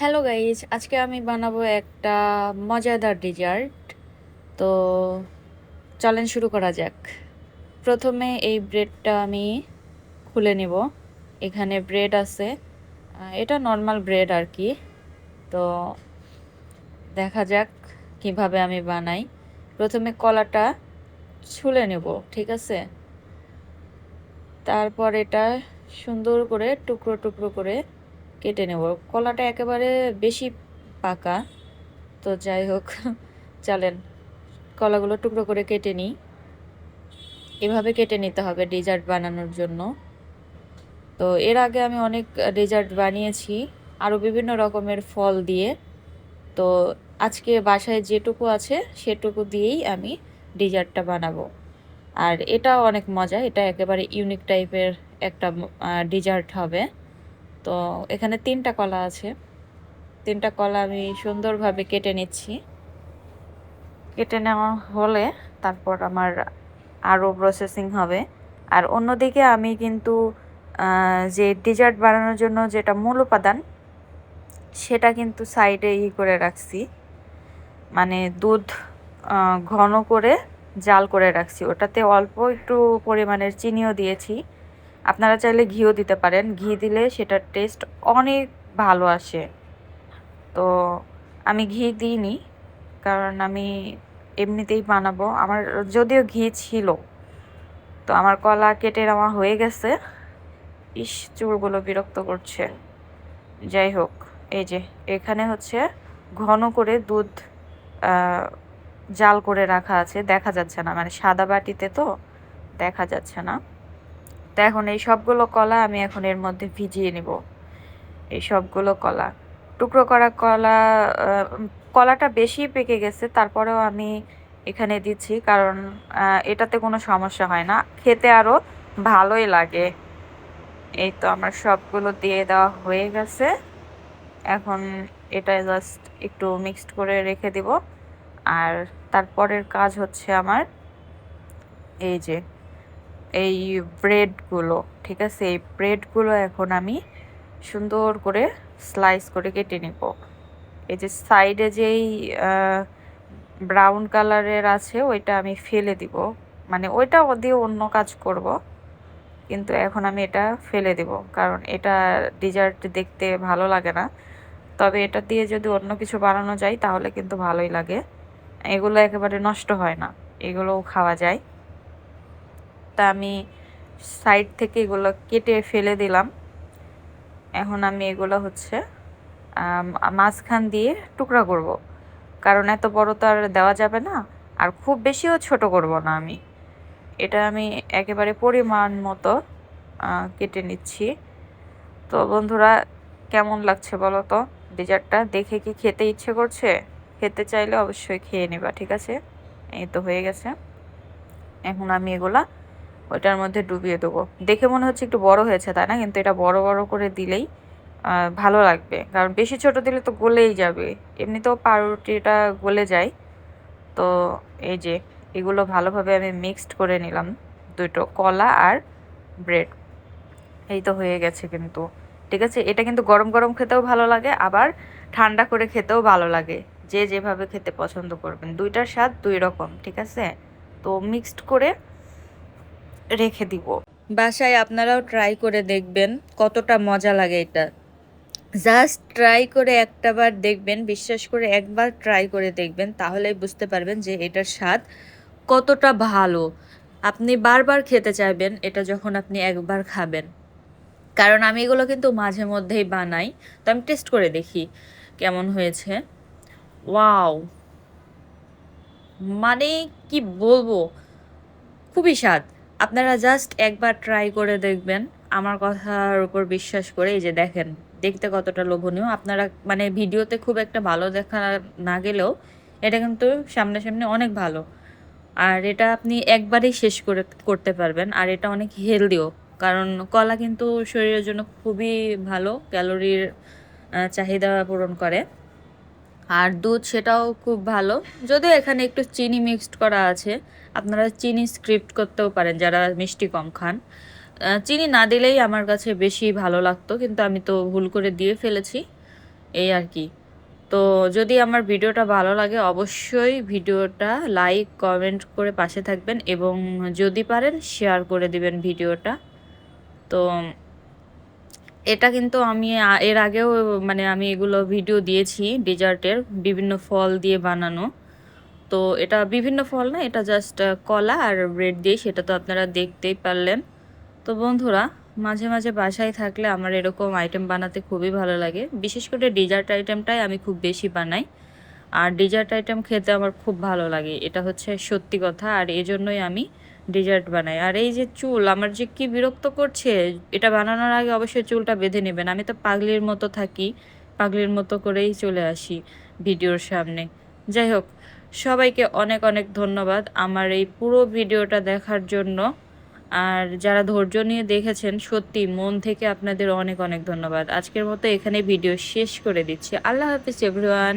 Hello guys, আজকে আমি বানাবো একটা মজাদার ডেজার্ট। তো চলেন শুরু করা যাক। প্রথমে এই ব্রেডটা আমি খুলে নিব। এখানে ব্রেড আছে, এটা নর্মাল ব্রেড আর কি। তো দেখা যাক কিভাবে আমি বানাই। প্রথমে কলাটা ছুলে নেব, ঠিক আছে। তারপর এটা সুন্দর করে টুকরো টুকরো করে কেটে নেব। কলাটা একেবারে বেশি পাকা, তো যাই হোক চলেন কলাগুলো টুকরো করে কেটে নিই। এভাবে কেটে নিতে হবে ডেজার্ট বানানোর জন্য। তো এর আগে আমি অনেক ডেজার্ট বানিয়েছি আরও বিভিন্ন রকমের ফল দিয়ে। তো আজকে বাসায় যেটুকু আছে সেটুকু দিয়েই আমি ডেজার্টটা বানাবো। আর এটাও অনেক মজা, এটা একেবারে ইউনিক টাইপের একটা ডেজার্ট হবে। তো এখানে 3টা কলা আছে, 3টা কলা আমি সুন্দরভাবে কেটে নিচ্ছি। কেটে নেওয়া হলে তারপর আমার আরও প্রসেসিং হবে। আর অন্যদিকে আমি কিন্তু যে ডেজার্ট বানানোর জন্য যেটা মূল উপাদান সেটা কিন্তু সাইডে করে রাখছি, মানে দুধ ঘন করে জাল করে রাখছি। ওটাতে অল্প একটু পরিমাণের চিনিও দিয়েছি, আপনারা চাইলে ঘিও দিতে পারেন। ঘি দিলে সেটার টেস্ট অনেক ভালো আসে। তো আমি ঘি দিইনি, কারণ আমি এমনিতেই বানাবো। আমার যদিও ঘি ছিল। তো আমার কলা কেটে নেওয়া হয়ে গেছে। ইস, চুলগুলো বিরক্ত করছে। যাই হোক, এই যে এখানে হচ্ছে ঘন করে দুধ জাল করে রাখা আছে, দেখা যাচ্ছে না, মানে সাদা বাটিতে তো দেখা যাচ্ছে না। তো এখন এই সবগুলো কলা আমি এখন এর মধ্যে ভিজিয়ে নিব। এই সবগুলো কলা, টুকরো করা কলা, কলাটা বেশি পেকে গেছে, তারপরেও আমি এখানে দিচ্ছি, কারণ এটাতে কোনো সমস্যা হয় না, খেতে আরও ভালোই লাগে। এই তো আমার সবগুলো দিয়ে দেওয়া হয়ে গেছে। এখন এটা জাস্ট একটু মিক্সড করে রেখে দিব। আর তারপরের কাজ হচ্ছে আমার এই যে এই ব্রেডগুলো, ঠিক আছে, এই ব্রেডগুলো এখন আমি সুন্দর করে স্লাইস করে কেটে নিব। এই যে সাইডে যেই ব্রাউন কালারের আছে ওইটা আমি ফেলে দিব, মানে ওইটা দিয়ে অন্য কাজ করব, কিন্তু এখন আমি এটা ফেলে দেব, কারণ এটা ডেজার্ট দেখতে ভালো লাগে না। তবে এটা দিয়ে যদি অন্য কিছু বানানো যায় তাহলে কিন্তু ভালোই লাগে। এগুলো একেবারে নষ্ট হয় না, এগুলোও খাওয়া যায়। তা আমি সাইড থেকে এগুলো কেটে ফেলে দিলাম। এখন আমি এগুলো হচ্ছে মাঝখান দিয়ে টুকরা করব, কারণ এত বড় তো আর দেওয়া যাবে না, আর খুব বেশিও ছোট করব না আমি। এটা আমি একেবারে পরিমাণ মতো কেটে নিচ্ছি। তো বন্ধুরা, কেমন লাগছে বলো তো ডেজার্টটা? দেখে কি খেতে ইচ্ছে করছে? খেতে চাইলে অবশ্যই খেয়ে নেবা, ঠিক আছে। এই তো হয়ে গেছে। এখন আমি এগুলা ওইটার মধ্যে ডুবিয়ে দেবো। দেখে মনে হচ্ছে একটু বড় হয়েছে, তাই না? কিন্তু এটা বড় বড় করে দিলেই ভালো লাগবে, কারণ বেশি ছোট দিলে তো গলেই যাবে। এমনিতেও পাউরুটিটা গলে যায়। তো এই যে এগুলো ভালোভাবে আমি মিক্সড করে নিলাম, দুটো কলা আর ব্রেড। এই তো হয়ে গেছে কিন্তু, ঠিক আছে। এটা কিন্তু গরম গরম খেতেও ভালো লাগে, আবার ঠান্ডা করে খেতেও ভালো লাগে, যে যেভাবে খেতে পছন্দ করবেন। দুইটার স্বাদ দুই রকম, ঠিক আছে। তো মিক্সড করে রেখে দিব। বাসায় আপনারাও ট্রাই করে দেখবেন কতটা মজা লাগে এটা। জাস্ট ট্রাই করে একটাবার দেখবেন, বিশ্বাস করে একবার ট্রাই করে দেখবেন, তাহলেই বুঝতে পারবেন যে এটার স্বাদ কতটা ভালো। আপনি বারবার খেতে চাইবেন এটা যখন আপনি একবার খাবেন। কারণ আমি এগুলো কিন্তু মাঝে মধ্যেই বানাই, তো আমি টেস্ট করে দেখি কেমন হয়েছে। ওয়াও, মানে কি বলবো, খুবই স্বাদ। আপনারা জাস্ট একবার ট্রাই করে দেখবেন আমার কথার উপর বিশ্বাস করে। এই যে দেখেন দেখতে কতটা লোভনীয়। আপনারা মানে ভিডিওতে খুব একটা ভালো দেখা না গেলেও এটা কিন্তু সামনাসামনি অনেক ভালো। আর এটা আপনি একবারেই শেষ করতে পারবেন। আর এটা অনেক হেলদিও, কারণ কলা কিন্তু শরীরের জন্য খুবই ভালো, ক্যালোরির চাহিদা পূরণ করে। আর দুধ সেটাও খুব ভালো, যদিও এখানে একটু চিনি মিক্সড করা আছে। আপনারা চিনি স্ক্রিপ্ট করতেও পারেন যারা মিষ্টি কম খান। চিনি না দিলেই আমার কাছে বেশি ভালো লাগতো, কিন্তু আমি তো ভুল করে দিয়ে ফেলেছি। এই আর কি। তো যদি আমার ভিডিওটা ভালো লাগে অবশ্যই ভিডিওটা লাইক, কমেন্ট করে পাশে থাকবেন এবং যদি পারেন শেয়ার করে দিবেন ভিডিওটা। তো এটা কিন্তু আমি এর আগেও মানে আমি এগুলো ভিডিও দিয়েছি ডেজার্টের বিভিন্ন ফল দিয়ে বানানো। তো এটা বিভিন্ন ফল না, এটা জাস্ট কলা আর ব্রেড দিয়ে, সেটা তো আপনারা দেখতেই পারলেন। তো বন্ধুরা, মাঝে মাঝে বাসায় থাকলে আমার এরকম আইটেম বানাতে খুবই ভালো লাগে। বিশেষ করে ডেজার্ট আইটেমটাই আমি খুব বেশি বানাই। আর ডেজার্ট আইটেম খেতে আমার খুব ভালো লাগে, এটা হচ্ছে সত্যি কথা। আর এজন্যই আমি ডেজার্ট বানাই। আর এই যে চুল আমার যে কি বিরক্ত করছে, এটা বানানোর আগে অবশ্যই চুলটা বেঁধে নেবেন। আমি তো পাগলির মতো থাকি, পাগলির মতো করেই চলে আসি ভিডিওর সামনে। যাই হোক, সবাইকে অনেক অনেক ধন্যবাদ আমার এই পুরো ভিডিওটা দেখার জন্য। আর যারা ধৈর্য নিয়ে দেখেছেন, সত্যি মন থেকে আপনাদের অনেক অনেক ধন্যবাদ। আজকের মতো এখানে ভিডিও শেষ করে দিচ্ছি। আল্লাহ হাফিজ এভরিওয়ান।